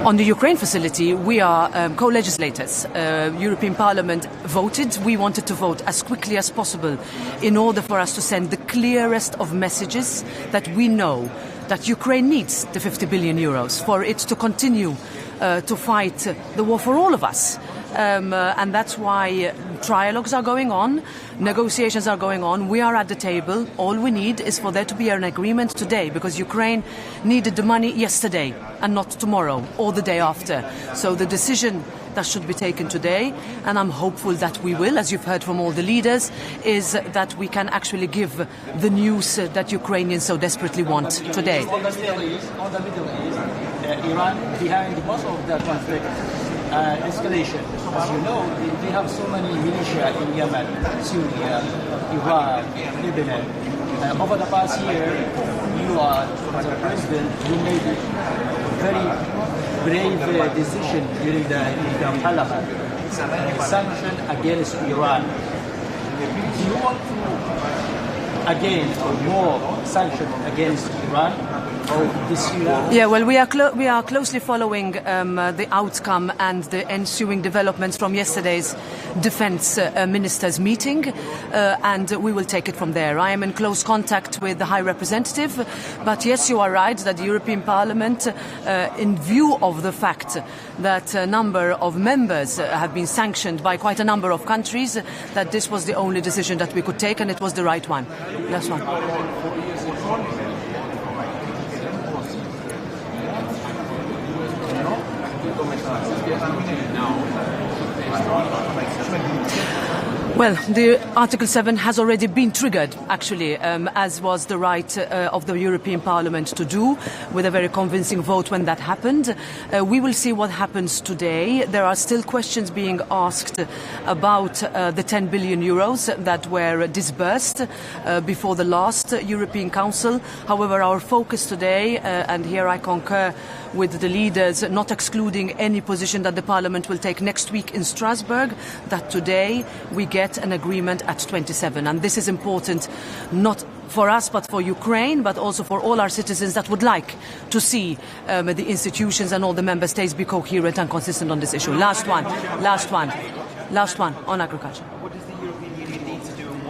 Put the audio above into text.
On the Ukraine facility, we are co-legislators. European Parliament voted. We wanted to vote as quickly as possible in order for us to send the clearest of messages that we know that Ukraine needs the 50 billion euros for it to continue to fight the war for all of us. And that's why trialogues are going on, negotiations are going on, we are at the table. All we need is for there to be an agreement today, because Ukraine needed the money yesterday and not tomorrow or the day after. So the decision that should be taken today, and I'm hopeful that we will, as you've heard from all the leaders, is that we can actually give the news that Ukrainians so desperately want today. On the Middle East, Iran behind most of the conflict escalation. As you know, they have so many militia in Yemen, Syria, Iraq, Lebanon. Over the past year, you are, as a president, you made a very brave decision during the parliament, sanction against Iran. Do you want to, again, more sanction against Iran? Yeah, well, we are closely following the outcome and the ensuing developments from yesterday's defense ministers' meeting, and we will take it from there. I am in close contact with the High Representative, but yes, you are right that the European Parliament, in view of the fact that a number of members have been sanctioned by quite a number of countries, that this was the only decision that we could take, and it was the right one. That's one. Well, the Article 7 has already been triggered, actually, as was the right of the European Parliament to do, with a very convincing vote when that happened. We will see what happens today. There are still questions being asked about the 10 billion euros that were disbursed before the last European Council. However, our focus today, and here I concur with the leaders, not excluding any position that the Parliament will take next week in Strasbourg, that today we get an agreement at 27. And this is important not for us but for Ukraine, but also for all our citizens that would like to see the institutions and all the member states be coherent and consistent on this issue. Last one on agriculture.